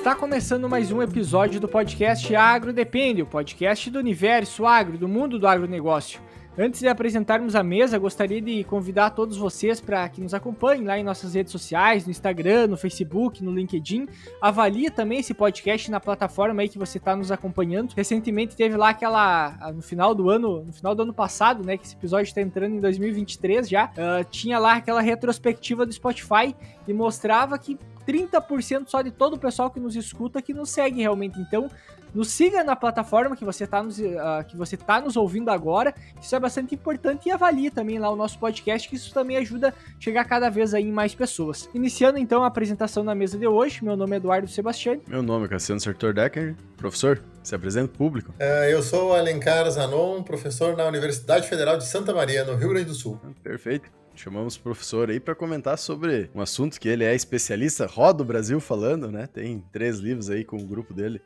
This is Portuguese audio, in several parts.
Está começando mais um episódio do podcast Agro Depende, o podcast do universo agro, do mundo do agronegócio. Antes de apresentarmos a mesa, gostaria de convidar todos vocês para que nos acompanhem lá em nossas redes sociais, no Instagram, no Facebook, no LinkedIn. Avalie também esse podcast na plataforma aí que você está nos acompanhando. Recentemente teve lá no final do ano passado, né, que esse episódio está entrando em 2023 já, tinha lá aquela retrospectiva do Spotify e mostrava que 30% só de todo o pessoal que nos escuta que nos segue realmente. Então, nos siga na plataforma que você tá nos ouvindo agora. Isso é bastante importante, e avalie também lá o nosso podcast, que isso também ajuda a chegar cada vez aí em mais pessoas. Iniciando então a apresentação na mesa de hoje, meu nome é Eduardo Sebastiani. Meu nome é Cassiano Sartor Decker. Professor, se apresenta público. Eu sou o Alencar Zanon, professor na Universidade Federal de Santa Maria, no Rio Grande do Sul. Perfeito. Chamamos o professor aí para comentar sobre um assunto que ele é especialista, roda o Brasil falando, né? Tem 3 livros aí com o grupo dele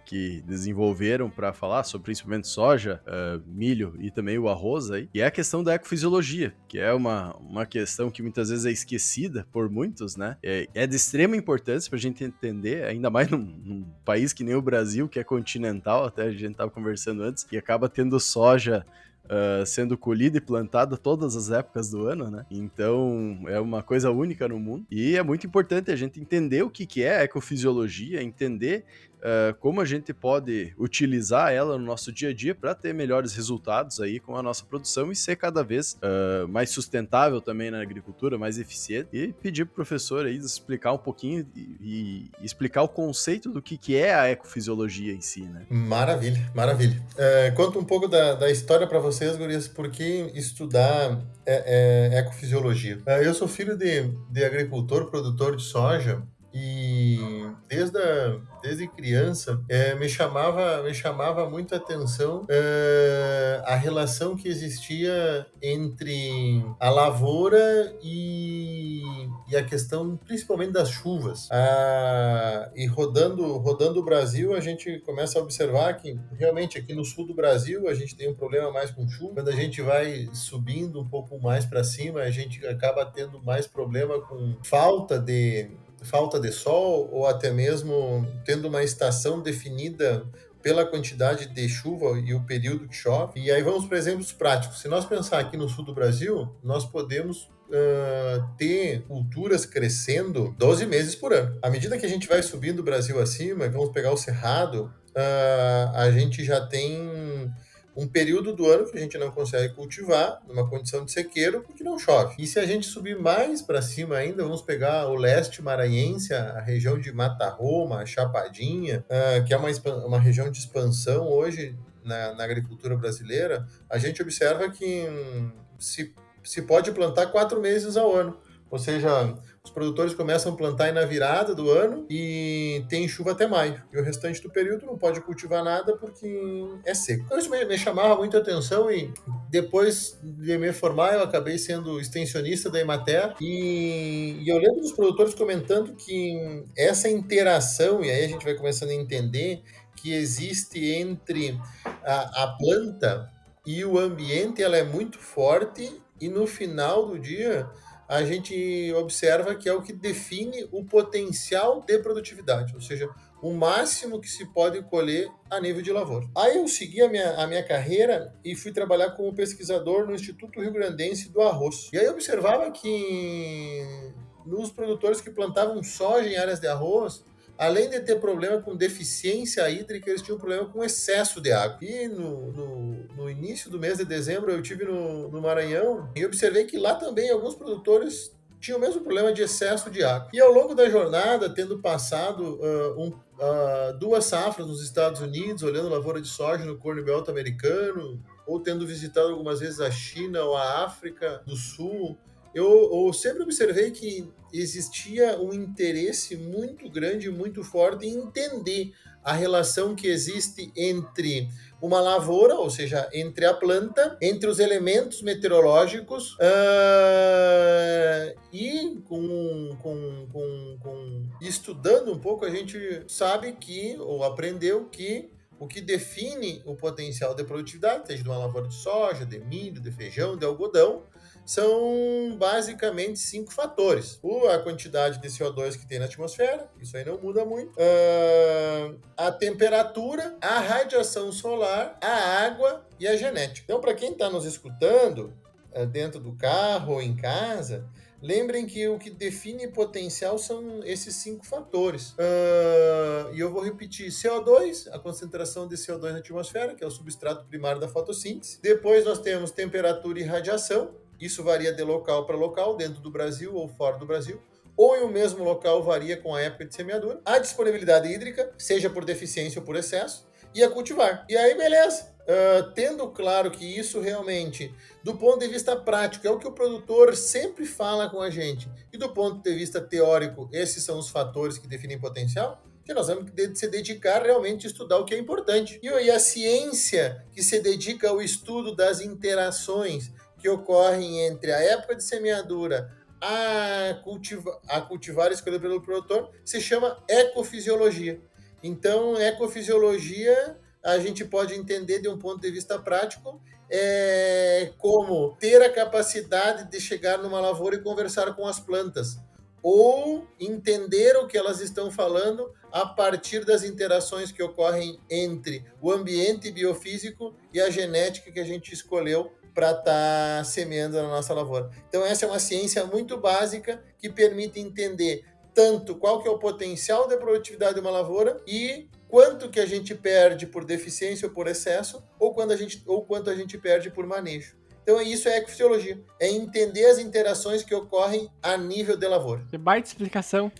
que desenvolveram para falar sobre principalmente soja, milho e também o arroz aí. E é a questão da ecofisiologia, que é uma questão que muitas vezes é esquecida por muitos, né? É de extrema importância para a gente entender, ainda mais num país que nem o Brasil, que é continental, até a gente estava conversando antes, e acaba tendo soja sendo colhida e plantada todas as épocas do ano, né? Então, é uma coisa única no mundo. E é muito importante a gente entender o que é a ecofisiologia, entender como a gente pode utilizar ela no nosso dia a dia para ter melhores resultados aí com a nossa produção e ser cada vez mais sustentável também na agricultura, mais eficiente. E pedir pro professor aí explicar um pouquinho e explicar o conceito do que é a ecofisiologia em si, né? Maravilha, maravilha. Conto um pouco da história para vocês, gurias, por que estudar ecofisiologia. Eu sou filho de agricultor, produtor de soja, e desde criança me chamava muita atenção a relação que existia entre a lavoura e a questão principalmente das chuvas. E rodando o Brasil, a gente começa a observar que realmente aqui no sul do Brasil a gente tem um problema mais com chuva. Quando a gente vai subindo um pouco mais para cima, a gente acaba tendo mais problema com falta de sol, ou até mesmo tendo uma estação definida pela quantidade de chuva e o período que chove. E aí vamos para exemplos práticos. Se nós pensar aqui no sul do Brasil, nós podemos ter culturas crescendo 12 meses por ano. À medida que a gente vai subindo o Brasil acima, e vamos pegar o Cerrado, a gente já tem um período do ano que a gente não consegue cultivar numa condição de sequeiro porque não chove. E se a gente subir mais para cima ainda, vamos pegar o leste maranhense, a região de Mata Roma, Chapadinha, que é uma região de expansão hoje na agricultura brasileira, a gente observa que se pode plantar 4 meses ao ano. Ou seja, os produtores começam a plantar aí na virada do ano e tem chuva até maio. E o restante do período não pode cultivar nada porque é seco. Então isso me chamava muita atenção, e depois de me formar eu acabei sendo extensionista da Emater, e eu lembro dos produtores comentando que essa interação, e aí a gente vai começando a entender que existe entre a planta e o ambiente, ela é muito forte, e no final do dia a gente observa que é o que define o potencial de produtividade, ou seja, o máximo que se pode colher a nível de lavoura. Aí eu segui a minha carreira e fui trabalhar como pesquisador no Instituto Rio Grandense do Arroz. E aí eu observava que nos produtores que plantavam soja em áreas de arroz, além de ter problema com deficiência hídrica, eles tinham problema com excesso de água. E no início do mês de dezembro eu estive no Maranhão e observei que lá também alguns produtores tinham o mesmo problema de excesso de água. E ao longo da jornada, tendo passado 2 safras nos Estados Unidos, olhando lavoura de soja no Corn Belt americano, ou tendo visitado algumas vezes a China ou a África do Sul, eu sempre observei que existia um interesse muito grande e muito forte em entender a relação que existe entre uma lavoura, ou seja, entre a planta, entre os elementos meteorológicos, e estudando um pouco, a gente sabe que, ou aprendeu que, o que define o potencial de produtividade, seja de uma lavoura de soja, de milho, de feijão, de algodão, são basicamente 5 fatores. A quantidade de CO2 que tem na atmosfera, isso aí não muda muito. A temperatura, a radiação solar, a água e a genética. Então, para quem está nos escutando, dentro do carro ou em casa, lembrem que o que define potencial são esses 5 fatores. E eu vou repetir: CO2, a concentração de CO2 na atmosfera, que é o substrato primário da fotossíntese. Depois nós temos temperatura e radiação. Isso varia de local para local, dentro do Brasil ou fora do Brasil. Ou em um mesmo local, varia com a época de semeadura. A disponibilidade hídrica, seja por deficiência ou por excesso. E a cultivar. E aí, beleza. Tendo claro que isso realmente, do ponto de vista prático, é o que o produtor sempre fala com a gente, e do ponto de vista teórico, esses são os fatores que definem potencial, que nós vamos se dedicar realmente a estudar o que é importante. E a ciência que se dedica ao estudo das interações que ocorrem entre a época de semeadura a cultivar escolhido pelo produtor se chama ecofisiologia. Então, ecofisiologia a gente pode entender de um ponto de vista prático como ter a capacidade de chegar numa lavoura e conversar com as plantas, ou entender o que elas estão falando a partir das interações que ocorrem entre o ambiente biofísico e a genética que a gente escolheu para estar semeando na nossa lavoura. Então, essa é uma ciência muito básica que permite entender tanto qual que é o potencial de produtividade de uma lavoura e quanto que a gente perde por deficiência ou por excesso, ou quanto a gente perde por manejo. Então, isso é ecofisiologia. É entender as interações que ocorrem a nível de lavoura. Que baita explicação.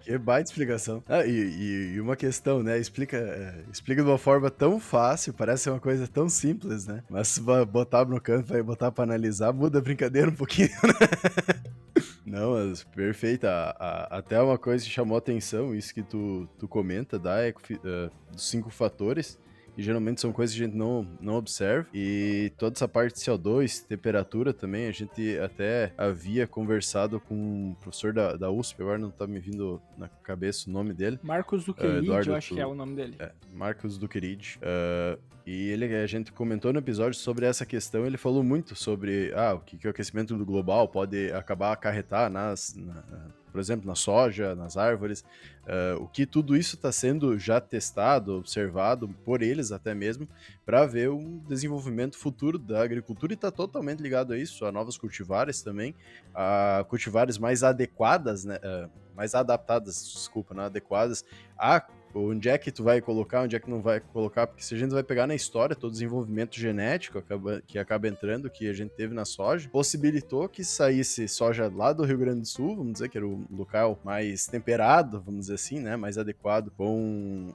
Que baita explicação. E uma questão, né? Explica de uma forma tão fácil, parece uma coisa tão simples, né? Mas se botar no canto, vai botar pra analisar, muda a brincadeira um pouquinho, né? Não, mas perfeito. Até uma coisa que chamou atenção, isso que tu comenta, dos 5 fatores, e geralmente são coisas que a gente não observa. E toda essa parte de CO2, temperatura também, a gente até havia conversado com um professor da USP, agora não tá me vindo na cabeça o nome dele. Marcos Duquerid, eu acho que é o nome dele. Marcos Duquerid. E a gente comentou no episódio sobre essa questão, ele falou muito sobre o que o aquecimento global pode acabar acarretar por exemplo, na soja, nas árvores, o que tudo isso está sendo já testado, observado por eles até mesmo, para ver um desenvolvimento futuro da agricultura, e está totalmente ligado a isso, a novas cultivares também, a cultivares mais adequadas, né, mais adaptadas, desculpa, não adequadas, a onde é que tu vai colocar, onde é que não vai colocar, porque se a gente vai pegar na história todo o desenvolvimento genético que acaba entrando, que a gente teve na soja, possibilitou que saísse soja lá do Rio Grande do Sul, vamos dizer que era o local mais temperado, vamos dizer assim, né, mais adequado com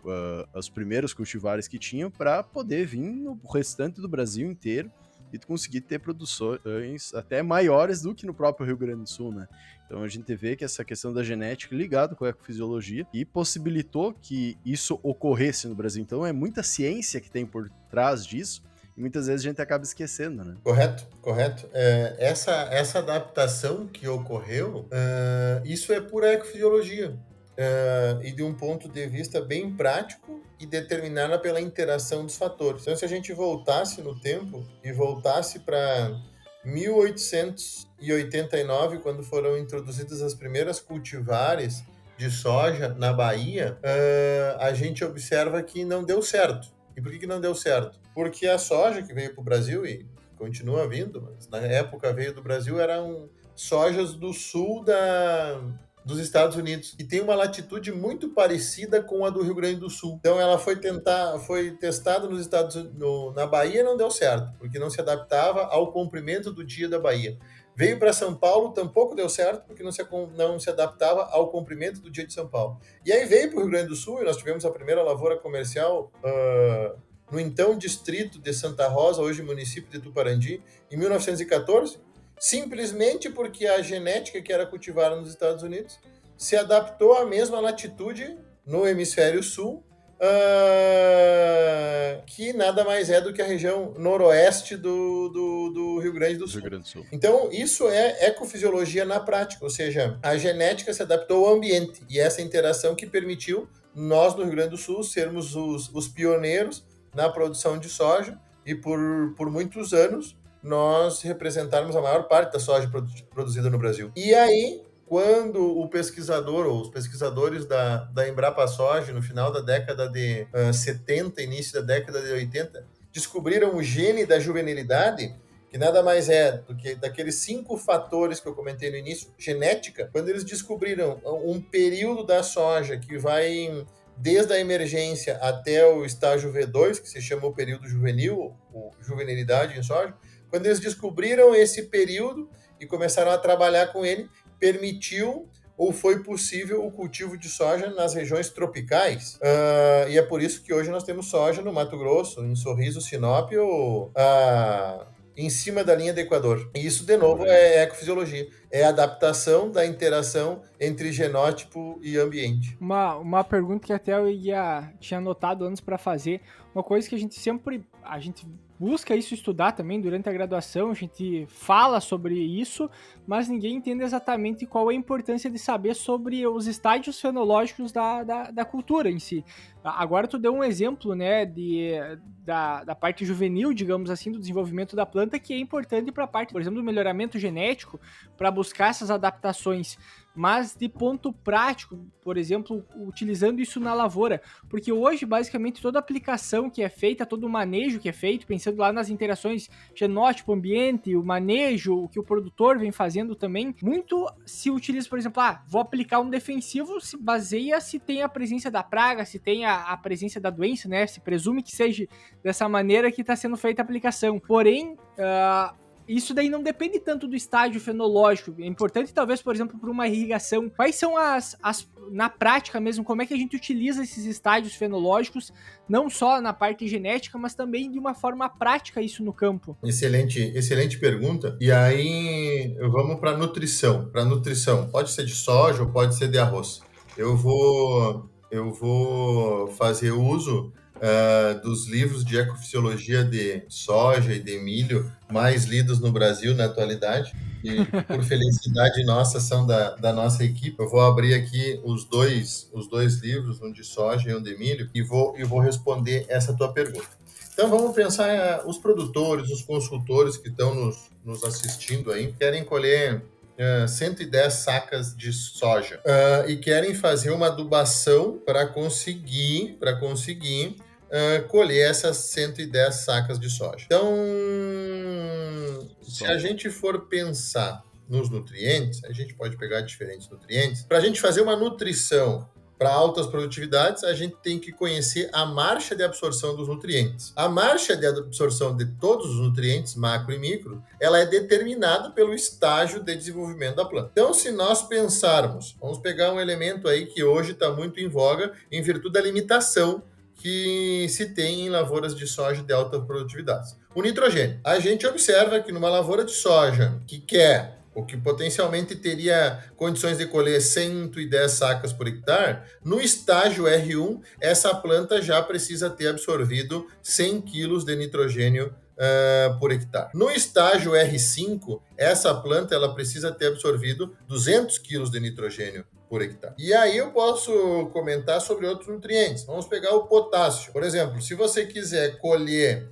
os primeiros cultivares que tinham, para poder vir no restante do Brasil inteiro e tu conseguir ter produções até maiores do que no próprio Rio Grande do Sul, né? Então a gente vê que essa questão da genética ligada com a ecofisiologia e possibilitou que isso ocorresse no Brasil. Então é muita ciência que tem por trás disso e muitas vezes a gente acaba esquecendo, né? Correto. Essa adaptação que ocorreu, isso é pura ecofisiologia. E de um ponto de vista bem prático e determinada pela interação dos fatores. Então, se a gente voltasse no tempo e voltasse para 1889, quando foram introduzidas as primeiras cultivares de soja na Bahia, a gente observa que não deu certo. E por que não deu certo? Porque a soja que veio para o Brasil, e continua vindo, mas na época veio do Brasil, eram sojas do sul dos Estados Unidos, e tem uma latitude muito parecida com a do Rio Grande do Sul. Então ela foi testada na Bahia e não deu certo, porque não se adaptava ao comprimento do dia da Bahia. Veio para São Paulo, tampouco deu certo, porque não se adaptava ao comprimento do dia de São Paulo. E aí veio para o Rio Grande do Sul, e nós tivemos a primeira lavoura comercial no então distrito de Santa Rosa, hoje município de Tuparandi, em 1914, simplesmente porque a genética que era cultivada nos Estados Unidos se adaptou à mesma latitude no hemisfério sul, que nada mais é do que a região noroeste do Rio Grande do Sul. Então, isso é ecofisiologia na prática, ou seja, a genética se adaptou ao ambiente, e essa interação que permitiu nós, no Rio Grande do Sul, sermos os pioneiros na produção de soja, e por muitos anos nós representarmos a maior parte da soja produzida no Brasil. E aí, quando o pesquisador ou os pesquisadores da Embrapa Soja, no final da década de 70, início da década de 80, descobriram o gene da juvenilidade, que nada mais é do que daqueles 5 fatores que eu comentei no início, genética, quando eles descobriram um período da soja que vai desde a emergência até o estágio V2, que se chama o período juvenil, ou juvenilidade em soja, quando eles descobriram esse período e começaram a trabalhar com ele, permitiu ou foi possível o cultivo de soja nas regiões tropicais. E é por isso que hoje nós temos soja no Mato Grosso, em Sorriso, Sinop, ou em cima da linha do Equador. E isso, de novo, é ecofisiologia. É a adaptação da interação entre genótipo e ambiente. Uma pergunta que até eu tinha anotado antes para fazer, uma coisa que a gente busca isso estudar também durante a graduação, a gente fala sobre isso, mas ninguém entende exatamente qual é a importância de saber sobre os estágios fenológicos da cultura em si. Agora tu deu um exemplo, né, da parte juvenil, digamos assim, do desenvolvimento da planta, que é importante para a parte, por exemplo, do melhoramento genético, para buscar essas adaptações, mas de ponto prático, por exemplo, utilizando isso na lavoura, porque hoje, basicamente, toda aplicação que é feita, todo o manejo que é feito, pensando lá nas interações genótipo-ambiente, o manejo, o que o produtor vem fazendo também, muito se utiliza, por exemplo, vou aplicar um defensivo, se baseia se tem a presença da praga, se tem a presença da doença, né, se presume que seja dessa maneira que está sendo feita a aplicação. Porém, isso daí não depende tanto do estágio fenológico. É importante, talvez, por exemplo, para uma irrigação. Quais são na prática mesmo, como é que a gente utiliza esses estágios fenológicos, não só na parte genética, mas também de uma forma prática isso no campo? Excelente pergunta. E aí, vamos para nutrição. Para nutrição, pode ser de soja ou pode ser de arroz. Eu vou fazer uso dos livros de ecofisiologia de soja e de milho mais lidos no Brasil na atualidade, e por felicidade nossa são da nossa equipe. Eu vou abrir aqui os dois livros, um de soja e um de milho, e vou responder essa tua pergunta. Então vamos pensar, os produtores, os consultores que estão nos assistindo aí, querem colher 110 sacas de soja e querem fazer uma adubação para conseguir colher essas 110 sacas de soja. Então, se a gente for pensar nos nutrientes, a gente pode pegar diferentes nutrientes. Para a gente fazer uma nutrição para altas produtividades, a gente tem que conhecer a marcha de absorção dos nutrientes. A marcha de absorção de todos os nutrientes, macro e micro, ela é determinada pelo estágio de desenvolvimento da planta. Então, se nós pensarmos, vamos pegar um elemento aí que hoje está muito em voga, em virtude da limitação que se tem em lavouras de soja de alta produtividade. O nitrogênio. A gente observa que numa lavoura de soja que quer, ou que potencialmente teria condições de colher 110 sacas por hectare, no estágio R1, essa planta já precisa ter absorvido 100 quilos de nitrogênio por hectare. No estágio R5, essa planta ela precisa ter absorvido 200 quilos de nitrogênio por hectare. E aí eu posso comentar sobre outros nutrientes. Vamos pegar o potássio. Por exemplo, se você quiser colher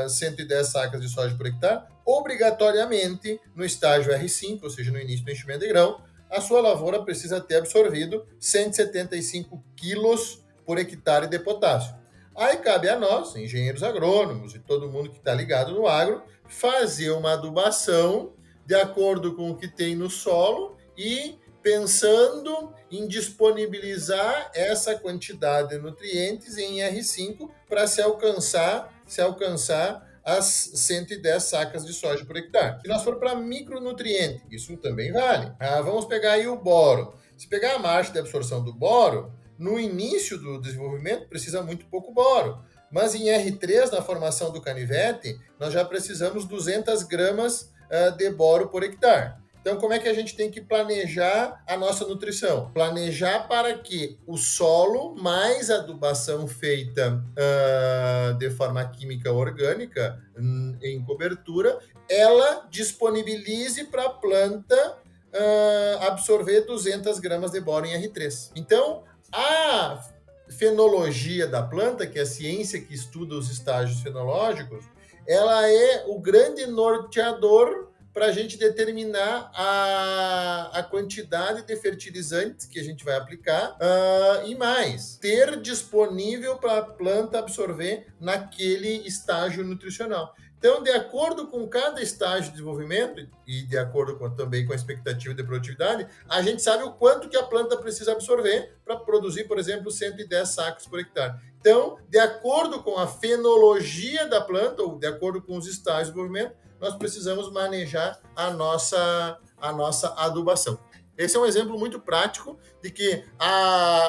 110 sacas de soja por hectare, obrigatoriamente no estágio R5, ou seja, no início do enchimento de grão, a sua lavoura precisa ter absorvido 175 quilos por hectare de potássio. Aí cabe a nós, engenheiros agrônomos e todo mundo que está ligado no agro, fazer uma adubação de acordo com o que tem no solo e pensando em disponibilizar essa quantidade de nutrientes em R5 para se alcançar as 110 sacas de soja por hectare. Se nós for para micronutriente, isso também vale. Vamos pegar aí o boro. Se pegar a marcha de absorção do boro, no início do desenvolvimento precisa muito pouco boro. Mas em R3, na formação do canivete, nós já precisamos 200 gramas de boro por hectare. Então, como é que a gente tem que planejar a nossa nutrição? Planejar para que o solo, mais adubação feita de forma química orgânica, em cobertura, ela disponibilize para a planta absorver 200 gramas de boro em R3. Então, a fenologia da planta, que é a ciência que estuda os estágios fenológicos, ela é o grande norteador para a gente determinar a quantidade de fertilizantes que a gente vai aplicar e mais, ter disponível para a planta absorver naquele estágio nutricional. Então, de acordo com cada estágio de desenvolvimento e de acordo também com a expectativa de produtividade, a gente sabe o quanto que a planta precisa absorver para produzir, por exemplo, 110 sacos por hectare. Então, de acordo com a fenologia da planta, ou de acordo com os estágios de desenvolvimento, nós precisamos manejar a nossa adubação. Esse é um exemplo muito prático de que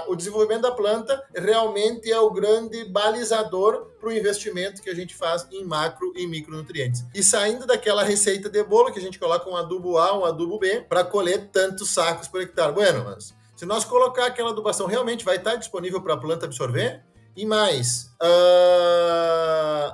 o desenvolvimento da planta realmente é o grande balizador para o investimento que a gente faz em macro e micronutrientes. E saindo daquela receita de bolo que a gente coloca um adubo A, um adubo B, para colher tantos sacos por hectare. Bueno, mas se nós colocar aquela adubação, realmente vai estar disponível para a planta absorver? E mais,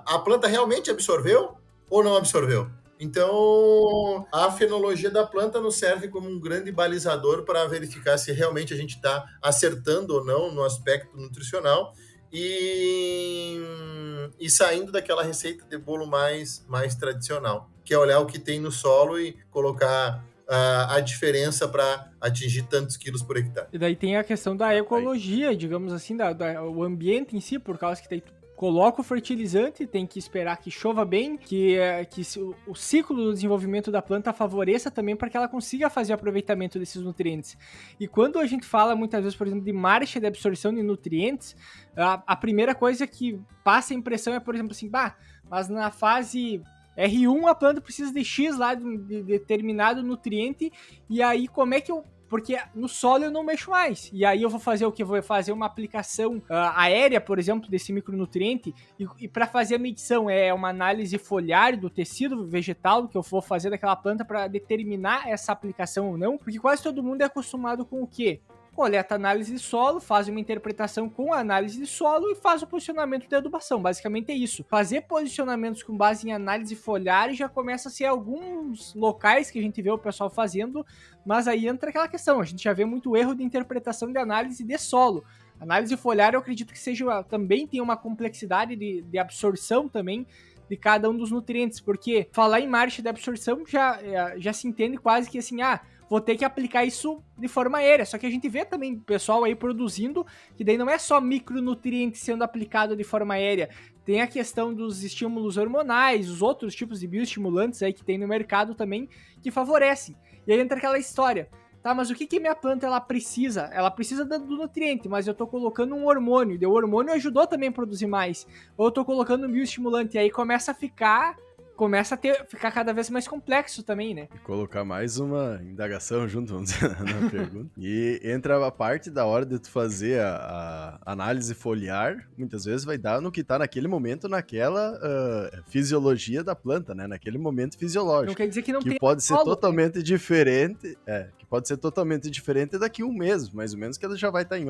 a planta realmente absorveu ou não absorveu? Então, a fenologia da planta nos serve como um grande balizador para verificar se realmente a gente está acertando ou não no aspecto nutricional e saindo daquela receita de bolo mais tradicional, que é olhar o que tem no solo e colocar a diferença para atingir tantos quilos por hectare. E daí tem a questão da ecologia, digamos assim, o ambiente em si, por causa que daí coloca o fertilizante, tem que esperar que chova bem, que o ciclo do desenvolvimento da planta favoreça também para que ela consiga fazer o aproveitamento desses nutrientes. E quando a gente fala muitas vezes, por exemplo, de marcha de absorção de nutrientes, a primeira coisa que passa a impressão é, por exemplo, assim, mas na fase R1 a planta precisa de X lá de determinado nutriente, e aí como é que eu... Porque no solo eu não mexo mais. E aí eu vou fazer o que? Vou fazer uma aplicação aérea, por exemplo, desse micronutriente. E para fazer a medição é uma análise foliar do tecido vegetal que eu vou fazer daquela planta para determinar essa aplicação ou não. Porque quase todo mundo é acostumado com o quê? Coleta análise de solo, faz uma interpretação com a análise de solo e faz o posicionamento de adubação. Basicamente é isso. Fazer posicionamentos com base em análise foliar já começa a ser alguns locais que a gente vê o pessoal fazendo, mas aí entra aquela questão. A gente já vê muito erro de interpretação de análise de solo. Análise foliar eu acredito que também tem uma complexidade de absorção também de cada um dos nutrientes, porque falar em marcha de absorção já se entende quase que assim, vou ter que aplicar isso de forma aérea. Só que a gente vê também o pessoal aí produzindo, que daí não é só micronutrientes sendo aplicado de forma aérea. Tem a questão dos estímulos hormonais, os outros tipos de bioestimulantes aí que tem no mercado também, que favorecem. E aí entra aquela história. Tá, mas o que minha planta ela precisa? Ela precisa do nutriente, mas eu tô colocando um hormônio. E o hormônio ajudou também a produzir mais. Ou eu tô colocando um bioestimulante. E aí começa a ficar cada vez mais complexo também, né? E colocar mais uma indagação junto, vamos dizer, na pergunta. E entra a parte da hora de tu fazer a análise foliar, muitas vezes vai dar no que tá naquele momento, naquela fisiologia da planta, né? Naquele momento fisiológico. Não quer dizer que não tem... Que pode ser totalmente diferente, que pode ser totalmente diferente daqui a um mês, mais ou menos, que ela já vai estar em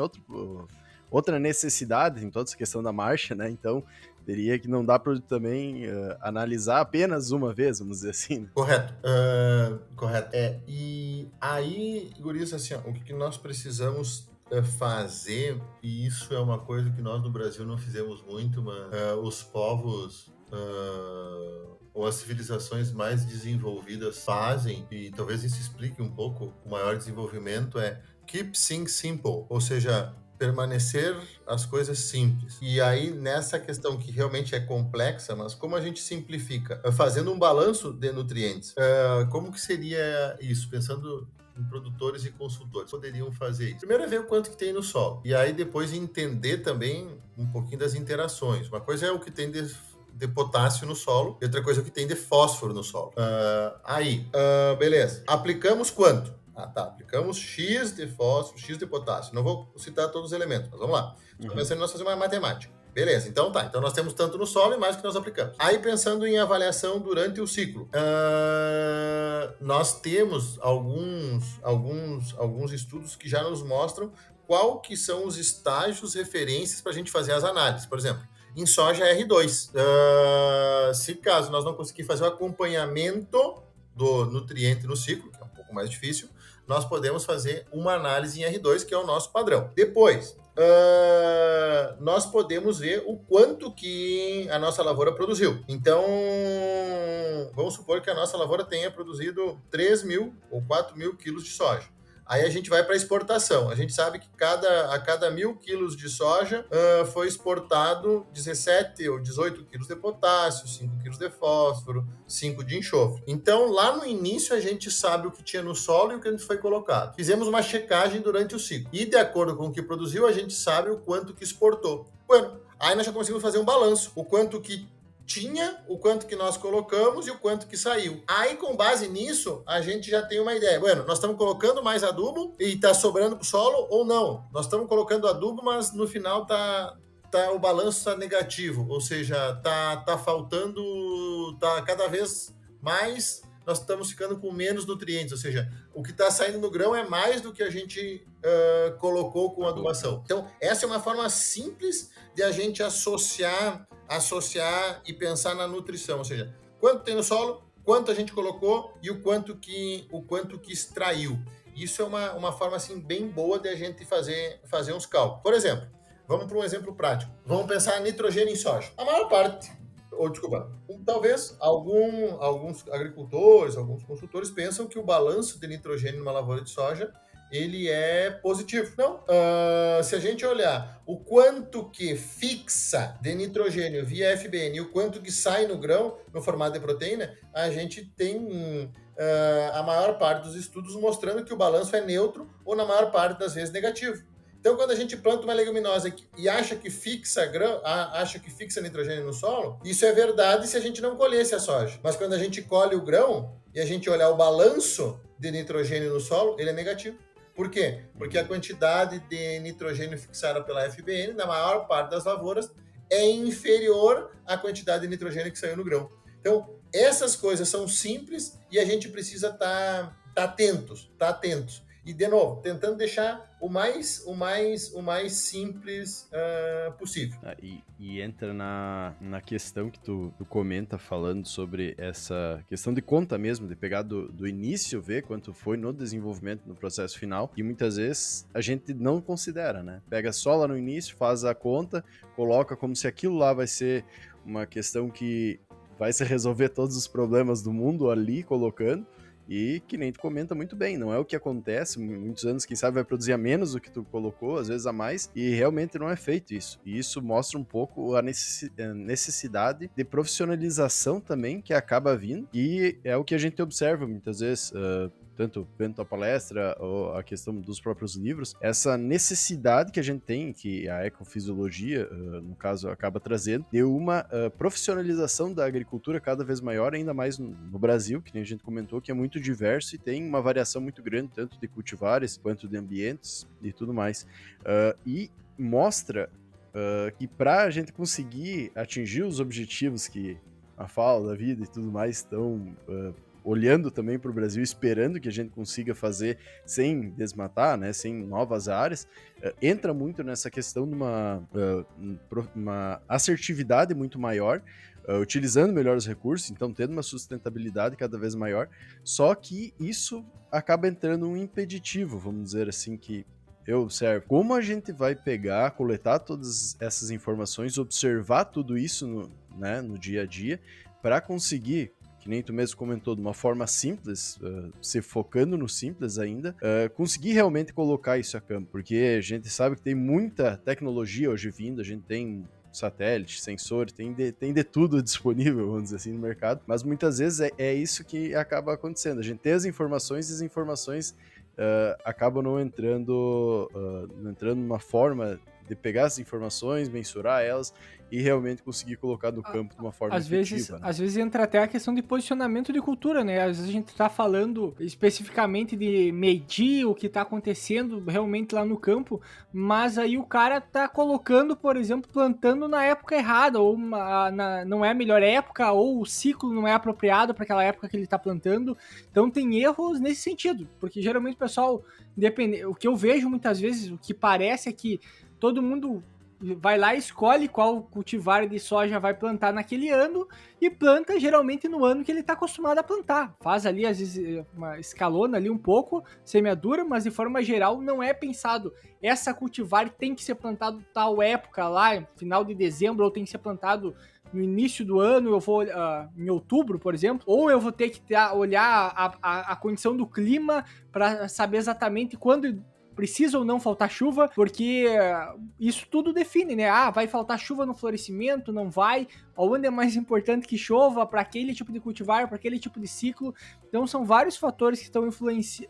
outra necessidade, em toda essa questão da marcha, né? Então, teria que não dá para também analisar apenas uma vez, vamos dizer assim. Né? Correto. Correto. E aí, Gurias, assim, o que nós precisamos fazer, e isso é uma coisa que nós no Brasil não fizemos muito, mas os povos ou as civilizações mais desenvolvidas fazem, e talvez isso explique um pouco o maior desenvolvimento, é keep things simple, ou seja, permanecer as coisas simples. E aí, nessa questão que realmente é complexa, mas como a gente simplifica? Fazendo um balanço de nutrientes. Como que seria isso? Pensando em produtores e consultores, poderiam fazer isso. Primeiro é ver o quanto que tem no solo. E aí, depois, entender também um pouquinho das interações. Uma coisa é o que tem de potássio no solo, e outra coisa é o que tem de fósforo no solo. Beleza. Aplicamos quanto? Aplicamos X de fósforo, X de potássio. Não vou citar todos os elementos, mas vamos lá. Estou pensando em nós fazer uma matemática. Beleza, então tá. Então nós temos tanto no solo e mais que nós aplicamos. Aí pensando em avaliação durante o ciclo. Nós temos alguns estudos que já nos mostram qual que são os estágios referências para a gente fazer as análises. Por exemplo, em soja R2. Se caso nós não conseguirmos fazer o acompanhamento do nutriente no ciclo, que é um pouco mais difícil, nós podemos fazer uma análise em R2, que é o nosso padrão. Depois, nós podemos ver o quanto que a nossa lavoura produziu. Então, vamos supor que a nossa lavoura tenha produzido 3 mil ou 4 mil quilos de soja. Aí a gente vai para exportação. A gente sabe que a cada 1.000 quilos de soja foi exportado 17 ou 18 quilos de potássio, 5 quilos de fósforo, 5 de enxofre. Então, lá no início, a gente sabe o que tinha no solo e o que foi colocado. Fizemos uma checagem durante o ciclo. E, de acordo com o que produziu, a gente sabe o quanto que exportou. Bueno, aí nós já conseguimos fazer um balanço. O quanto que tinha, o quanto que nós colocamos e o quanto que saiu. Aí, com base nisso, a gente já tem uma ideia. Bueno, nós estamos colocando mais adubo e está sobrando para o solo ou não? Nós estamos colocando adubo, mas no final o balanço está negativo, ou seja, tá faltando, tá cada vez mais, nós estamos ficando com menos nutrientes, ou seja, o que está saindo no grão é mais do que a gente colocou com adubação. Então, essa é uma forma simples de a gente associar e pensar na nutrição, ou seja, quanto tem no solo, quanto a gente colocou e o quanto que extraiu. Isso é uma forma assim bem boa de a gente fazer uns cálculos. Por exemplo, vamos para um exemplo prático. Vamos pensar em nitrogênio em soja. A maior parte, talvez alguns agricultores, alguns consultores pensam que o balanço de nitrogênio numa lavoura de soja ele é positivo. Não. Se a gente olhar o quanto que fixa de nitrogênio via FBN e o quanto que sai no grão, no formato de proteína, a gente tem a maior parte dos estudos mostrando que o balanço é neutro ou, na maior parte das vezes, negativo. Então, quando a gente planta uma leguminosa e acha que fixa nitrogênio no solo, isso é verdade se a gente não colhesse a soja. Mas quando a gente colhe o grão e a gente olhar o balanço de nitrogênio no solo, ele é negativo. Por quê? Porque a quantidade de nitrogênio fixada pela FBN, na maior parte das lavouras, é inferior à quantidade de nitrogênio que saiu no grão. Então, essas coisas são simples e a gente precisa tá atentos. E, de novo, tentando deixar o mais simples possível. E entra na questão que tu comenta falando sobre essa questão de conta mesmo, de pegar do início, ver quanto foi no desenvolvimento, no processo final, e muitas vezes a gente não considera, né? Pega só lá no início, faz a conta, coloca como se aquilo lá vai ser uma questão que vai se resolver todos os problemas do mundo ali, colocando. E que nem tu comenta muito bem, não é o que acontece, muitos anos, quem sabe, vai produzir a menos do que tu colocou, às vezes a mais, e realmente não é feito isso. E isso mostra um pouco a necessidade de profissionalização também que acaba vindo, e é o que a gente observa muitas vezes, tanto vendo a palestra ou a questão dos próprios livros, essa necessidade que a gente tem, que a ecofisiologia, no caso, acaba trazendo, de uma profissionalização da agricultura cada vez maior, ainda mais no Brasil, que nem a gente comentou, que é muito diverso e tem uma variação muito grande, tanto de cultivares quanto de ambientes e tudo mais. E mostra que para a gente conseguir atingir os objetivos que a FAO, da vida e tudo mais estão olhando também para o Brasil, esperando que a gente consiga fazer sem desmatar, né, sem novas áreas, entra muito nessa questão de uma assertividade muito maior, utilizando melhor os recursos, então tendo uma sustentabilidade cada vez maior, só que isso acaba entrando um impeditivo, vamos dizer assim, que eu observo. Como a gente vai pegar, coletar todas essas informações, observar tudo isso no dia a dia, para conseguir, que nem tu mesmo comentou, de uma forma simples, se focando no simples ainda, conseguir realmente colocar isso a campo, porque a gente sabe que tem muita tecnologia hoje vindo, a gente tem satélite, sensor, tem de tudo disponível, vamos dizer assim, no mercado, mas muitas vezes é isso que acaba acontecendo, a gente tem as informações e as informações acabam não entrando numa forma de pegar as informações, mensurar elas e realmente conseguir colocar no campo de uma forma efetiva. Às vezes entra até a questão de posicionamento de cultura, né? Às vezes a gente tá falando especificamente de medir o que tá acontecendo realmente lá no campo, mas aí o cara tá colocando, por exemplo, plantando na época errada, ou não é a melhor época, ou o ciclo não é apropriado para aquela época que ele tá plantando. Então tem erros nesse sentido, porque geralmente o pessoal, o que eu vejo muitas vezes, o que parece é que todo mundo vai lá, escolhe qual cultivar de soja vai plantar naquele ano e planta geralmente no ano que ele está acostumado a plantar. Faz ali, às vezes, uma escalona ali um pouco, semeadura, mas de forma geral não é pensado essa cultivar tem que ser plantado tal época lá, final de dezembro, ou tem que ser plantado no início do ano, eu vou em outubro, por exemplo, ou eu vou ter que olhar a condição do clima para saber exatamente quando precisa ou não faltar chuva, porque isso tudo define, né? Ah, vai faltar chuva no florescimento, não vai, onde é mais importante que chova para aquele tipo de cultivar, para aquele tipo de ciclo. Então são vários fatores que estão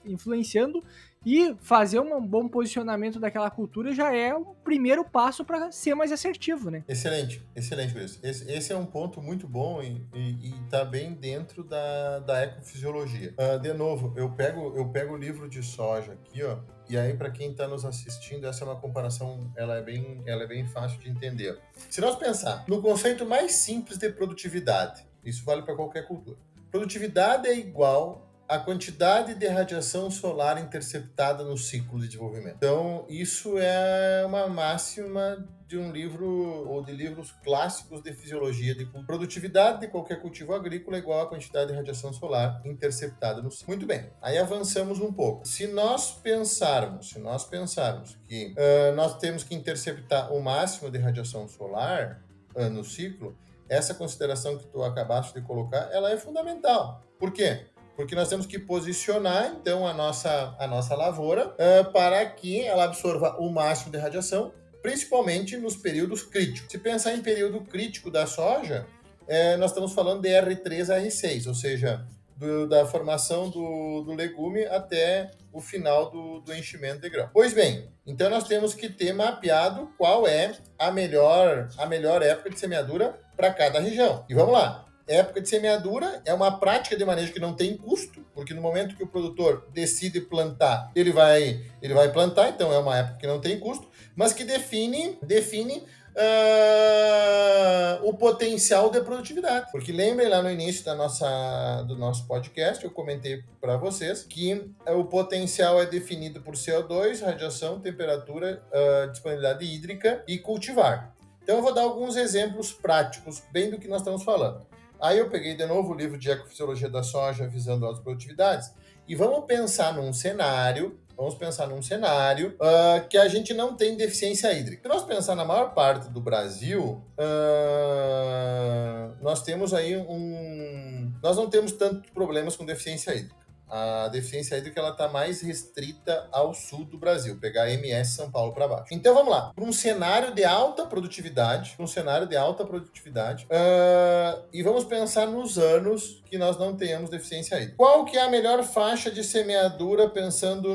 influenciando, e fazer um bom posicionamento daquela cultura já é o primeiro passo para ser mais assertivo, né? Excelente, Luiz. Esse é um ponto muito bom e está bem dentro da ecofisiologia. De novo, eu pego o livro de soja aqui, ó, e aí para quem está nos assistindo, essa é uma comparação, ela é bem fácil de entender. Se nós pensar no conceito mais simples de produtividade, isso vale para qualquer cultura. Produtividade é igual a quantidade de radiação solar interceptada no ciclo de desenvolvimento. Então, isso é uma máxima de um livro ou de livros clássicos de fisiologia de cultura. Produtividade de qualquer cultivo agrícola é igual à quantidade de radiação solar interceptada no ciclo. Muito bem, aí avançamos um pouco. Se nós pensarmos que nós temos que interceptar o máximo de radiação solar no ciclo, essa consideração que tu acabaste de colocar, ela é fundamental. Por quê? Porque nós temos que posicionar, então, a nossa lavoura para que ela absorva o máximo de radiação, principalmente nos períodos críticos. Se pensar em período crítico da soja, nós estamos falando de R3 a R6, ou seja, da formação do legume até o final do enchimento de grão. Pois bem, então nós temos que ter mapeado qual é a melhor época de semeadura para cada região. E vamos lá. Época de semeadura é uma prática de manejo que não tem custo, porque no momento que o produtor decide plantar, ele vai plantar, então é uma época que não tem custo, mas que define o potencial de produtividade. Porque lembrem lá no início do nosso podcast, eu comentei para vocês que o potencial é definido por CO2, radiação, temperatura, disponibilidade hídrica e cultivar. Então eu vou dar alguns exemplos práticos, bem do que nós estamos falando. Aí eu peguei de novo o livro de Ecofisiologia da Soja, visando altas produtividades, e vamos pensar num cenário que a gente não tem deficiência hídrica. Se nós pensar na maior parte do Brasil, nós temos aí nós não temos tantos problemas com deficiência hídrica. A deficiência hídrica está mais restrita ao sul do Brasil, pegar a MS São Paulo para baixo. Então vamos lá, para um cenário de alta produtividade, e vamos pensar nos anos que nós não tenhamos deficiência hídrica. Qual que é a melhor faixa de semeadura pensando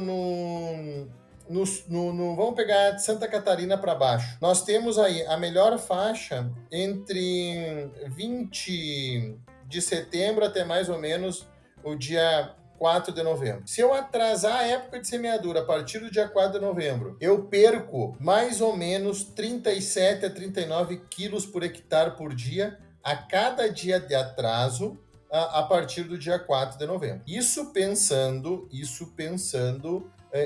vamos pegar de Santa Catarina para baixo. Nós temos aí a melhor faixa entre 20 de setembro até mais ou menos o dia 4 de novembro. Se eu atrasar a época de semeadura a partir do dia 4 de novembro, eu perco mais ou menos 37 a 39 quilos por hectare por dia a cada dia de atraso a partir do dia 4 de novembro. Isso pensando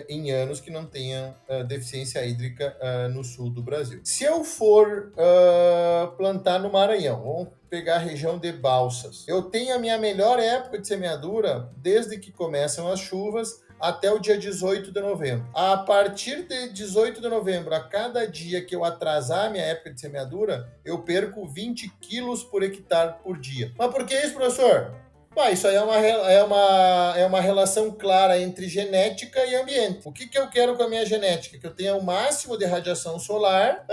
em anos que não tenha deficiência hídrica no sul do Brasil. Se eu for plantar no Maranhão, vamos pegar a região de Balsas, eu tenho a minha melhor época de semeadura desde que começam as chuvas até o dia 18 de novembro. A partir de 18 de novembro, a cada dia que eu atrasar a minha época de semeadura, eu perco 20 quilos por hectare por dia. Mas por que isso, professor? Isso aí é uma relação clara entre genética e ambiente. O que eu quero com a minha genética? Que eu tenha o máximo de radiação solar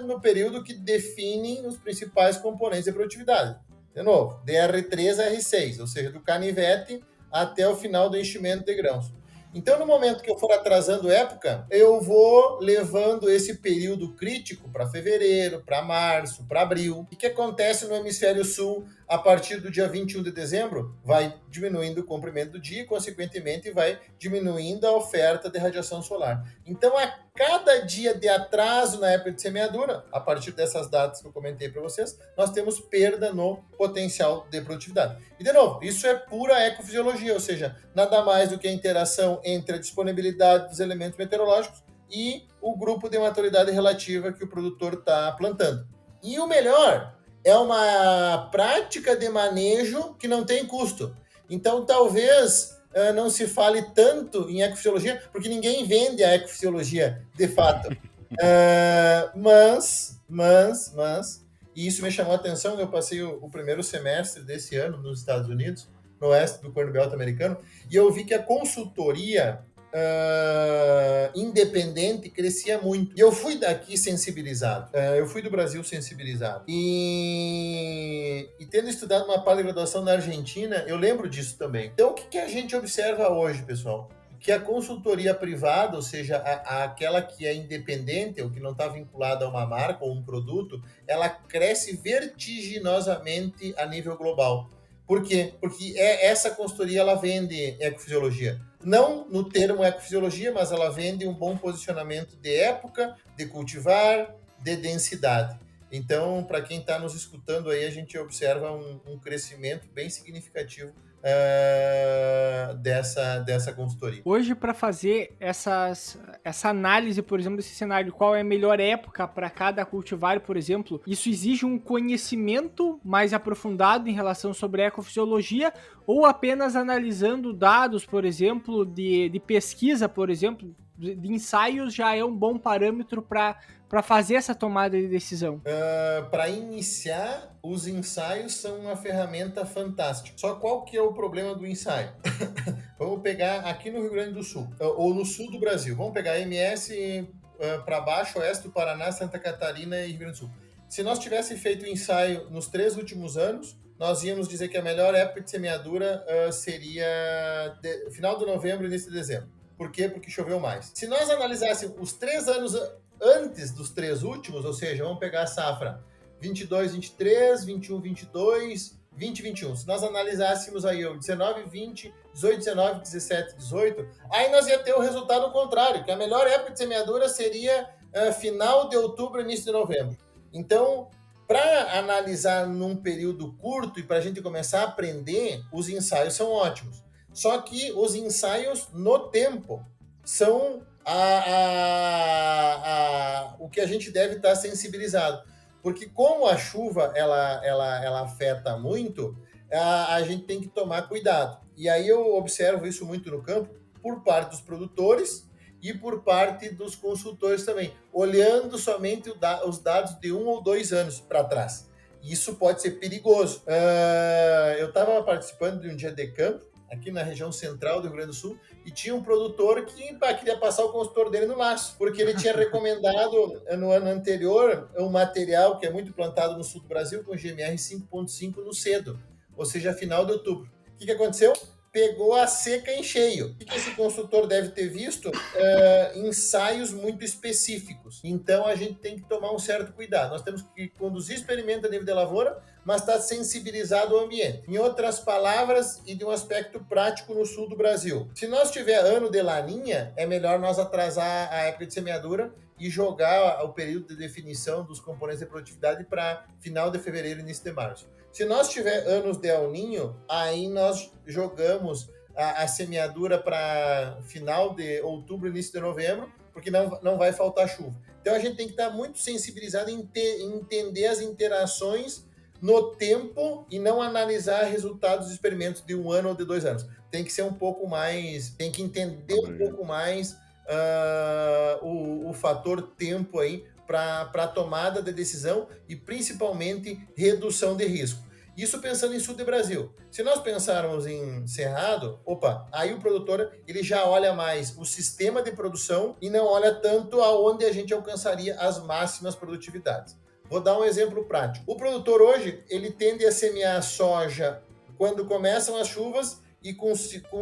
no período que define os principais componentes de produtividade. De novo, de R3 a R6, ou seja, do canivete até o final do enchimento de grãos. Então, no momento que eu for atrasando época, eu vou levando esse período crítico para fevereiro, para março, para abril. O que acontece no hemisfério sul a partir do dia 21 de dezembro? Vai diminuindo o comprimento do dia e, consequentemente, vai diminuindo a oferta de radiação solar. Então, a cada dia de atraso na época de semeadura, a partir dessas datas que eu comentei para vocês, nós temos perda no potencial de produtividade. E, de novo, isso é pura ecofisiologia, ou seja, nada mais do que a interação entre a disponibilidade dos elementos meteorológicos e o grupo de maturidade relativa que o produtor está plantando. E o melhor, é uma prática de manejo que não tem custo. Então, talvez não se fale tanto em ecofisiologia, porque ninguém vende a ecofisiologia, de fato. Mas, e isso me chamou a atenção, eu passei o primeiro semestre desse ano nos Estados Unidos, no oeste do Corno Belt americano, e eu vi que a consultoria independente crescia muito. E eu fui daqui sensibilizado. Eu fui do Brasil sensibilizado. E tendo estudado uma pós-graduação na Argentina, eu lembro disso também. Então, o que a gente observa hoje, pessoal? Que a consultoria privada, ou seja, aquela que é independente ou que não está vinculada a uma marca ou um produto, ela cresce vertiginosamente a nível global. Por quê? Porque essa consultoria ela vende ecofisiologia. Não no termo ecofisiologia, mas ela vende um bom posicionamento de época, de cultivar, de densidade. Então, para quem está nos escutando aí, a gente observa um crescimento bem significativo dessa consultoria. Hoje, para fazer essa análise, por exemplo, desse cenário, qual é a melhor época para cada cultivar, por exemplo, isso exige um conhecimento mais aprofundado em relação sobre a ecofisiologia, ou apenas analisando dados, por exemplo, de pesquisa, por exemplo, de ensaios, já é um bom parâmetro para fazer essa tomada de decisão? Para iniciar, os ensaios são uma ferramenta fantástica. Só qual que é o problema do ensaio? Vamos pegar aqui no Rio Grande do Sul, ou no sul do Brasil. Vamos pegar MS para baixo, oeste do Paraná, Santa Catarina e Rio Grande do Sul. Se nós tivéssemos feito o ensaio nos 3 últimos anos, nós íamos dizer que a melhor época de semeadura seria final de novembro e início de dezembro. Por quê? Porque choveu mais. Se nós analisássemos os 3 anos antes dos 3 últimos, ou seja, vamos pegar a safra 22, 23, 21, 22, 20, 21. Se nós analisássemos aí o 19, 20, 18, 19, 17, 18, aí nós ia ter o resultado contrário, que a melhor época de semeadura seria final de outubro, início de novembro. Então, para analisar num período curto e para a gente começar a aprender, os ensaios são ótimos. Só que os ensaios no tempo são o que a gente deve estar sensibilizado. Porque como a chuva ela afeta muito, a gente tem que tomar cuidado. E aí eu observo isso muito no campo, por parte dos produtores e por parte dos consultores também, olhando somente os dados de 1 ou 2 anos para trás. Isso pode ser perigoso. Eu estava participando de um dia de campo, aqui na região central do Rio Grande do Sul, e tinha um produtor que queria passar o consultor dele no laço, porque ele tinha recomendado no ano anterior um material que é muito plantado no sul do Brasil, com GMR 5.5 no cedo, ou seja, final de outubro. O que aconteceu? Pegou a seca em cheio. O que esse consultor deve ter visto? Ensaios muito específicos. Então, a gente tem que tomar um certo cuidado. Nós temos que conduzir experimento a nível de lavoura, mas estar sensibilizado ao ambiente. Em outras palavras, e de um aspecto prático no sul do Brasil. Se nós tiver ano de laninha, é melhor nós atrasar a época de semeadura e jogar o período de definição dos componentes de produtividade para final de fevereiro e início de março. Se nós tiver anos de El Niño, aí nós jogamos a semeadura para final de outubro, início de novembro, porque não vai faltar chuva. Então a gente tem que estar muito sensibilizado em entender as interações no tempo e não analisar resultados de experimentos de 1 ano ou de 2 anos. Tem que ser um pouco mais, tem que entender um pouco mais o fator tempo aí para a tomada de decisão e principalmente redução de risco. Isso pensando em sul do Brasil. Se nós pensarmos em Cerrado, aí o produtor ele já olha mais o sistema de produção e não olha tanto aonde a gente alcançaria as máximas produtividades. Vou dar um exemplo prático. O produtor hoje, ele tende a semear soja quando começam as chuvas e com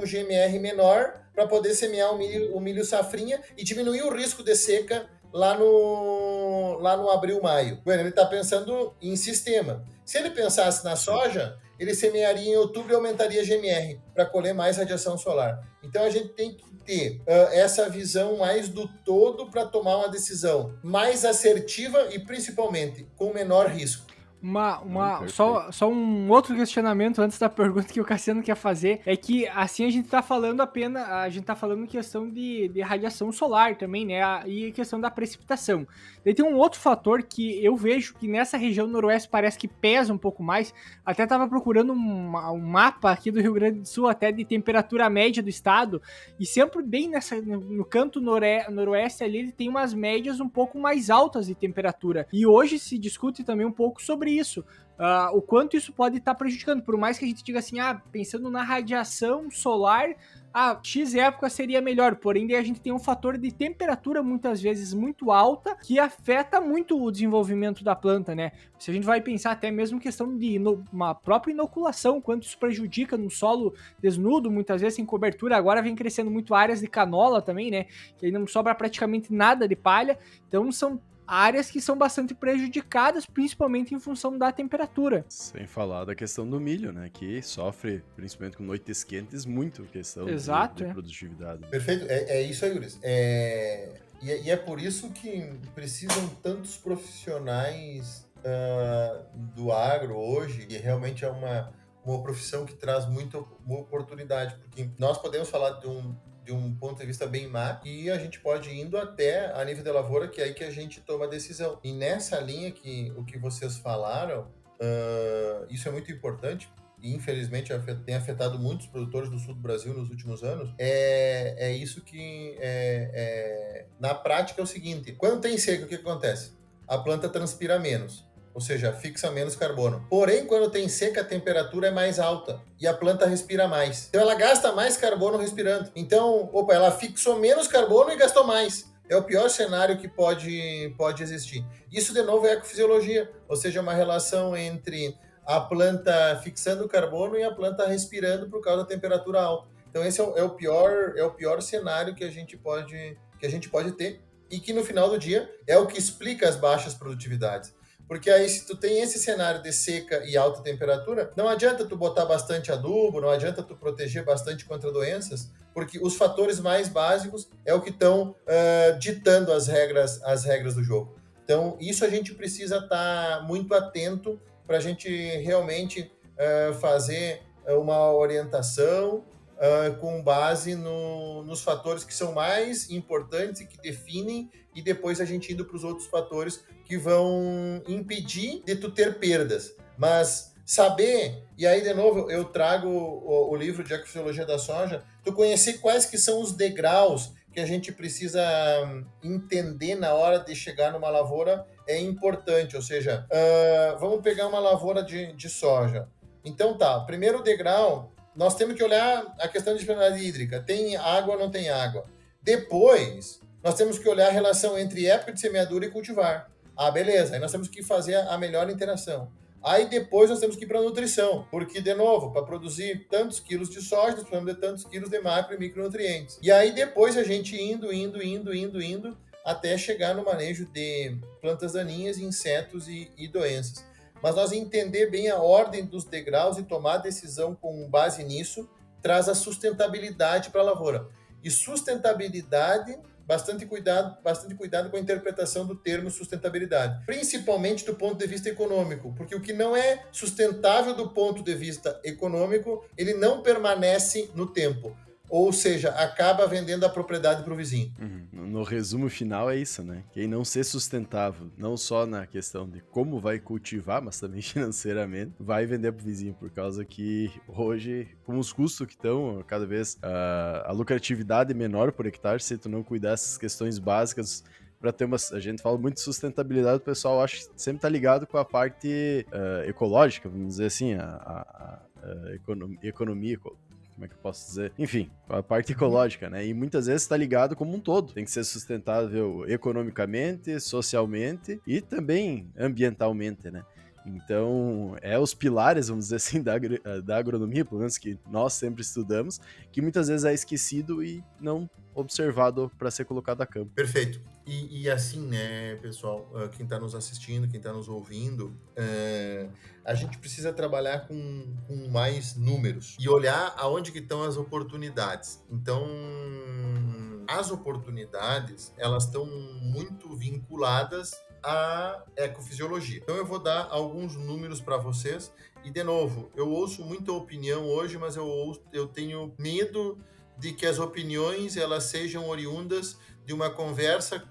GMR menor para poder semear o milho safrinha e diminuir o risco de seca lá no abril, maio. Bueno, ele está pensando em sistema. Se ele pensasse na soja, ele semearia em outubro e aumentaria GMR para colher mais radiação solar. Então a gente tem que ter essa visão mais do todo para tomar uma decisão mais assertiva e principalmente com menor risco. Perfeito. Só um outro questionamento antes da pergunta que o Cassiano quer fazer, é que assim a gente tá falando em questão de radiação solar também, né, e questão da precipitação. Daí tem um outro fator que eu vejo que nessa região noroeste parece que pesa um pouco mais, até tava procurando um mapa aqui do Rio Grande do Sul, até de temperatura média do estado, e sempre bem no canto noroeste ali, ele tem umas médias um pouco mais altas de temperatura, e hoje se discute também um pouco sobre isso, o quanto isso pode estar prejudicando, por mais que a gente diga assim, pensando na radiação solar, X época seria melhor, porém daí a gente tem um fator de temperatura muitas vezes muito alta que afeta muito o desenvolvimento da planta, né? Se a gente vai pensar até mesmo questão de uma própria inoculação, quanto isso prejudica no solo desnudo, muitas vezes sem cobertura, agora vem crescendo muito áreas de canola também, né? Que aí não sobra praticamente nada de palha, então são áreas que são bastante prejudicadas, principalmente em função da temperatura. Sem falar da questão do milho, né? Que sofre, principalmente com noites quentes, muito questão Exato, de produtividade. Perfeito, é isso aí, Uris. E é por isso que precisam tantos profissionais do agro hoje, e realmente é uma profissão que traz muita oportunidade, porque nós podemos falar de um ponto de vista bem macro, e a gente pode ir indo até a nível de lavoura, que é aí que a gente toma a decisão. E nessa linha que o que vocês falaram, isso é muito importante, e infelizmente tem afetado muitos produtores do sul do Brasil nos últimos anos, é isso que, na prática, é o seguinte: quando tem seca, o que acontece? A planta transpira menos, ou seja, fixa menos carbono. Porém, quando tem seca, a temperatura é mais alta e a planta respira mais. Então, ela gasta mais carbono respirando. Então, ela fixou menos carbono e gastou mais. É o pior cenário que pode existir. Isso, de novo, é ecofisiologia, ou seja, uma relação entre a planta fixando carbono e a planta respirando por causa da temperatura alta. Então, esse é o pior cenário que a gente pode ter, e que no final do dia é o que explica as baixas produtividades. Porque aí, se tu tem esse cenário de seca e alta temperatura, não adianta tu botar bastante adubo, não adianta tu proteger bastante contra doenças, porque os fatores mais básicos é o que estão ditando as regras do jogo. Então, isso a gente precisa estar muito atento para a gente realmente fazer uma orientação com base nos fatores que são mais importantes e que definem, e depois a gente indo para os outros fatores que vão impedir de tu ter perdas. Mas saber, e aí de novo eu trago o livro de Ecofisiologia da Soja, tu conhecer quais que são os degraus que a gente precisa entender na hora de chegar numa lavoura é importante. Ou seja, vamos pegar uma lavoura de soja. Então primeiro degrau, nós temos que olhar a questão de disponibilidade hídrica. Tem água ou não tem água? Depois, nós temos que olhar a relação entre época de semeadura e cultivar. Beleza. Aí nós temos que fazer a melhor interação. Aí depois nós temos que ir para a nutrição, porque, de novo, para produzir tantos quilos de soja, nós precisamos de tantos quilos de macro e micronutrientes. E aí depois a gente indo, até chegar no manejo de plantas daninhas, insetos e doenças. Mas nós entender bem a ordem dos degraus e tomar decisão com base nisso traz a sustentabilidade para a lavoura. E sustentabilidade, bastante cuidado com a interpretação do termo sustentabilidade, principalmente do ponto de vista econômico, porque o que não é sustentável do ponto de vista econômico, ele não permanece no tempo. Ou seja, acaba vendendo a propriedade para o vizinho. No resumo final é isso, né? Quem não ser sustentável, não só na questão de como vai cultivar, mas também financeiramente, vai vender para o vizinho, por causa que hoje, com os custos que estão, cada vez a lucratividade é menor por hectare, se tu não cuidar dessas questões básicas para ter a gente fala muito de sustentabilidade, o pessoal acha que sempre tá ligado com a parte ecológica, vamos dizer assim, a economia, como é que eu posso dizer? Enfim, a parte ecológica, né? E muitas vezes está ligado como um todo. Tem que ser sustentável economicamente, socialmente e também ambientalmente, né? Então, os pilares, vamos dizer assim, da agronomia, pelo menos que nós sempre estudamos, que muitas vezes é esquecido e não observado para ser colocado a campo. Perfeito. E assim, né, pessoal, quem está nos assistindo, quem está nos ouvindo, a gente precisa trabalhar com mais números e olhar aonde que estão as oportunidades. Então, as oportunidades, elas estão muito vinculadas a ecofisiologia. Então eu vou dar alguns números para vocês e, de novo, eu ouço muita opinião hoje, mas eu tenho medo de que as opiniões elas sejam oriundas de uma conversa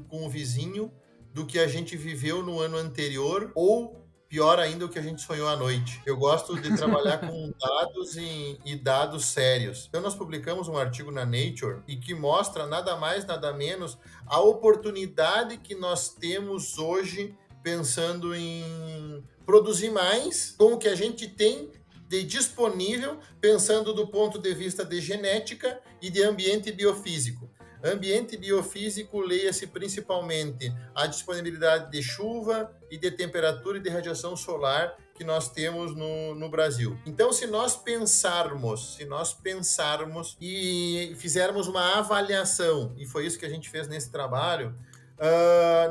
com o vizinho, do que a gente viveu no ano anterior, ou pior ainda, o que a gente sonhou à noite. Eu gosto de trabalhar com dados e dados sérios. Então nós publicamos um artigo na Nature e que mostra nada mais, nada menos a oportunidade que nós temos hoje pensando em produzir mais com o que a gente tem de disponível, pensando do ponto de vista de genética e de ambiente biofísico. Ambiente biofísico, leia-se principalmente a disponibilidade de chuva e de temperatura e de radiação solar que nós temos no Brasil. Então, se nós pensarmos e fizermos uma avaliação, e foi isso que a gente fez nesse trabalho,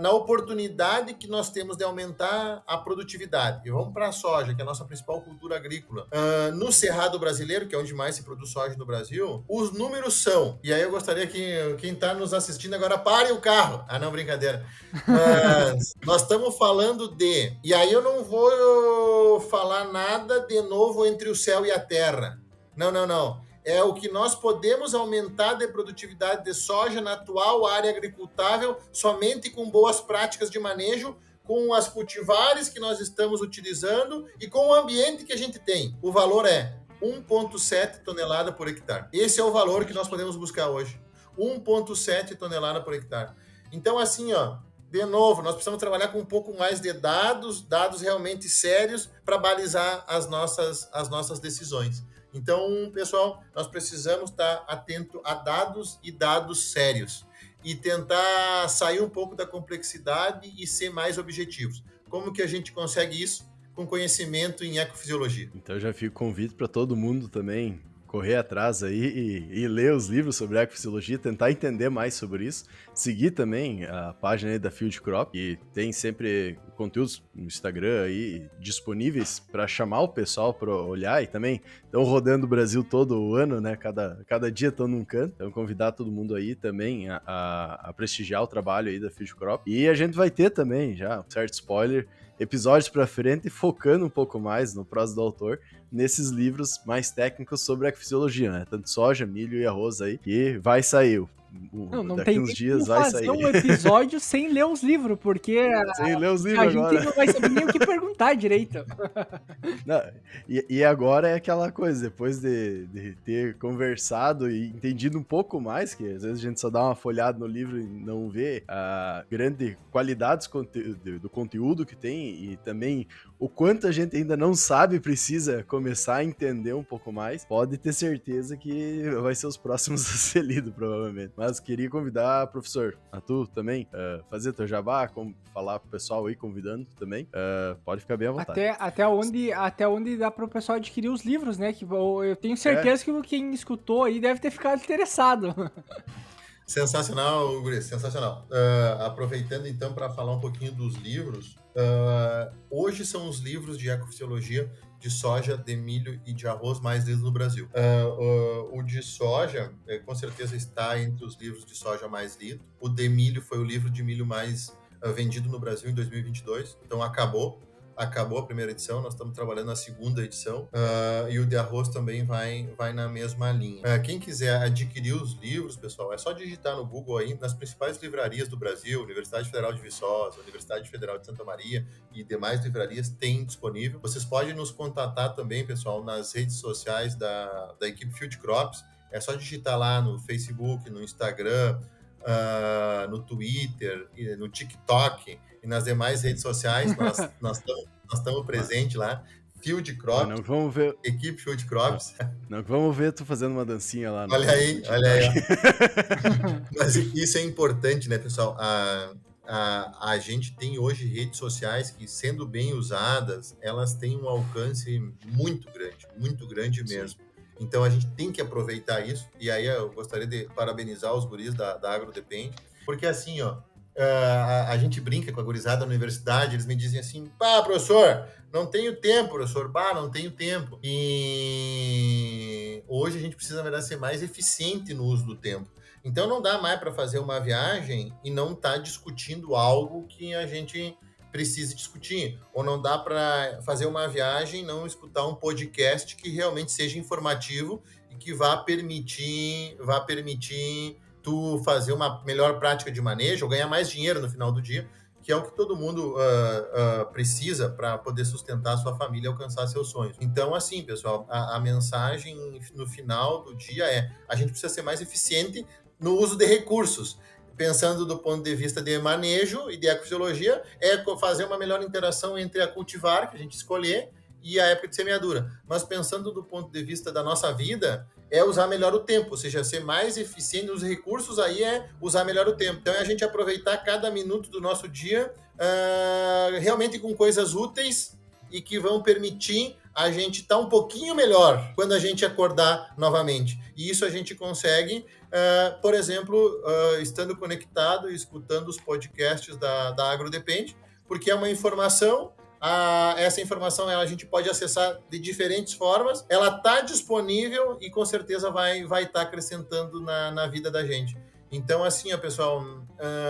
na oportunidade que nós temos de aumentar a produtividade. E vamos para a soja, que é a nossa principal cultura agrícola. No Cerrado brasileiro, que é onde mais se produz soja no Brasil, os números são... E aí eu gostaria que quem está nos assistindo agora pare o carro. Ah, não, brincadeira. Mas nós estamos falando de... E aí eu não vou falar nada de novo entre o céu e a terra. Não. É o que nós podemos aumentar de produtividade de soja na atual área agricultável somente com boas práticas de manejo, com as cultivares que nós estamos utilizando e com o ambiente que a gente tem. O valor é 1,7 tonelada por hectare. Esse é o valor que nós podemos buscar hoje. 1,7 tonelada por hectare. Então, assim, de novo, nós precisamos trabalhar com um pouco mais de dados realmente sérios para balizar as nossas decisões. Então, pessoal, nós precisamos estar atento a dados e dados sérios e tentar sair um pouco da complexidade e ser mais objetivos. Como que a gente consegue isso? Com conhecimento em ecofisiologia. Então já fica o convite para todo mundo também correr atrás aí e ler os livros sobre ecofisiologia, tentar entender mais sobre isso. Seguir também a página aí da Field Crop, que tem sempre conteúdos no Instagram aí disponíveis para chamar o pessoal para olhar, e também estão rodando o Brasil todo o ano, né? Cada dia estão num canto. Então convidar todo mundo aí também a prestigiar o trabalho aí da Field Crop. E a gente vai ter também, já um certo spoiler, episódios para frente focando um pouco mais no prosa do autor, nesses livros mais técnicos sobre ecofisiologia, né? Tanto soja, milho e arroz aí, que vai sair. Não Daqui tem uns nem dias como vai fazer sair. um episódio sem ler os livros, porque Sem ler os livros a gente agora. não vai saber nem o que perguntar direito. Não, e agora é aquela coisa, depois de ter conversado e entendido um pouco mais, que às vezes a gente só dá uma folhada no livro e não vê a grande qualidade do conteúdo que tem, e também o quanto a gente ainda não sabe, precisa começar a entender um pouco mais, pode ter certeza que vai ser os próximos a ser lido, provavelmente. Mas queria convidar, professor, a tu também, fazer teu jabá, falar pro pessoal aí, convidando também, pode ficar bem à vontade. Até onde dá para o pessoal adquirir os livros, né? Que eu tenho certeza que quem escutou aí deve ter ficado interessado. Sensacional, Guri, sensacional. Aproveitando então para falar um pouquinho dos livros, hoje são os livros de ecofisiologia de soja, de milho e de arroz mais lidos no Brasil. O de soja, com certeza, está entre os livros de soja mais lidos. O de milho foi o livro de milho mais vendido no Brasil em 2022, então acabou a primeira edição, nós estamos trabalhando na segunda edição, e o de arroz também vai na mesma linha. Quem quiser adquirir os livros, pessoal, é só digitar no Google aí, nas principais livrarias do Brasil, Universidade Federal de Viçosa, Universidade Federal de Santa Maria e demais livrarias tem disponível. Vocês podem nos contatar também, pessoal, nas redes sociais da equipe Field Crops, é só digitar lá no Facebook, no Instagram, no Twitter, no TikTok e nas demais redes sociais, nós estamos presentes lá. Field Crops, não vamos ver... equipe Field Crops. Não vamos ver tu fazendo uma dancinha lá. Olha aí. Mas isso é importante, né, pessoal? A gente tem hoje redes sociais que, sendo bem usadas, elas têm um alcance muito grande mesmo. Sim. Então a gente tem que aproveitar isso, e aí eu gostaria de parabenizar os guris da AgroDepende, porque assim, a gente brinca com a gurizada na universidade, eles me dizem assim, professor, não tenho tempo, professor, não tenho tempo. E hoje a gente precisa, na verdade, ser mais eficiente no uso do tempo. Então não dá mais para fazer uma viagem e não estar discutindo algo que a gente precise discutir, ou não dá para fazer uma viagem e não escutar um podcast que realmente seja informativo e que vá permitir tu fazer uma melhor prática de manejo ou ganhar mais dinheiro no final do dia, que é o que todo mundo precisa para poder sustentar a sua família e alcançar seus sonhos. Então, assim, pessoal, a mensagem no final do dia é: a gente precisa ser mais eficiente no uso de recursos. Pensando do ponto de vista de manejo e de ecofisiologia, é fazer uma melhor interação entre a cultivar, que a gente escolher, e a época de semeadura. Mas pensando do ponto de vista da nossa vida, é usar melhor o tempo, ou seja, ser mais eficiente nos recursos, aí é usar melhor o tempo. Então é a gente aproveitar cada minuto do nosso dia realmente com coisas úteis e que vão permitir a gente estar um pouquinho melhor quando a gente acordar novamente. E isso a gente consegue, por exemplo, estando conectado e escutando os podcasts da AgroDepende, porque é uma informação. Essa informação a gente pode acessar de diferentes formas, ela está disponível e com certeza vai estar acrescentando na vida da gente. Então, assim, pessoal,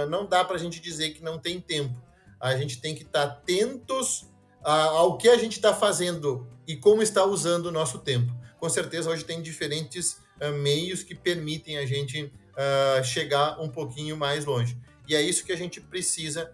não dá para a gente dizer que não tem tempo. A gente tem que estar atentos ao que a gente está fazendo e como está usando o nosso tempo. Com certeza, hoje tem diferentes meios que permitem a gente chegar um pouquinho mais longe. E é isso que a gente precisa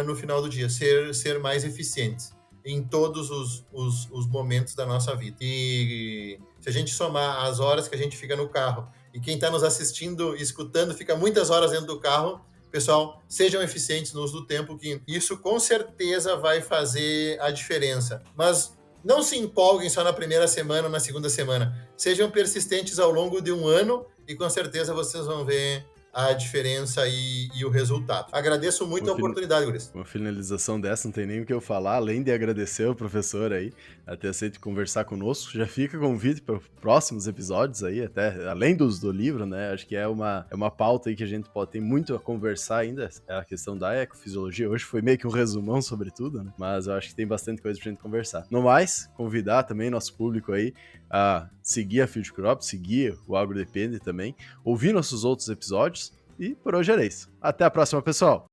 no final do dia, ser mais eficientes em todos os momentos da nossa vida. E se a gente somar as horas que a gente fica no carro, e quem está nos assistindo, escutando, fica muitas horas dentro do carro, pessoal, sejam eficientes no uso do tempo, que isso com certeza vai fazer a diferença. Mas não se empolguem só na primeira semana ou na segunda semana. Sejam persistentes ao longo de um ano e com certeza vocês vão ver a diferença e o resultado. Agradeço muito a oportunidade, Guris. Uma finalização dessa, não tem nem o que eu falar, além de agradecer ao professor aí, a ter aceito conversar conosco. Já fica convite para próximos episódios aí, até além do livro, né? Acho que é uma pauta aí que a gente pode ter muito a conversar ainda, é a questão da ecofisiologia. Hoje foi meio que um resumão sobre tudo, né? Mas eu acho que tem bastante coisa pra gente conversar. No mais, convidar também nosso público aí a seguir a Field Crop, seguir o AgroDepende também, ouvir nossos outros episódios, e por hoje era isso. Até a próxima, pessoal!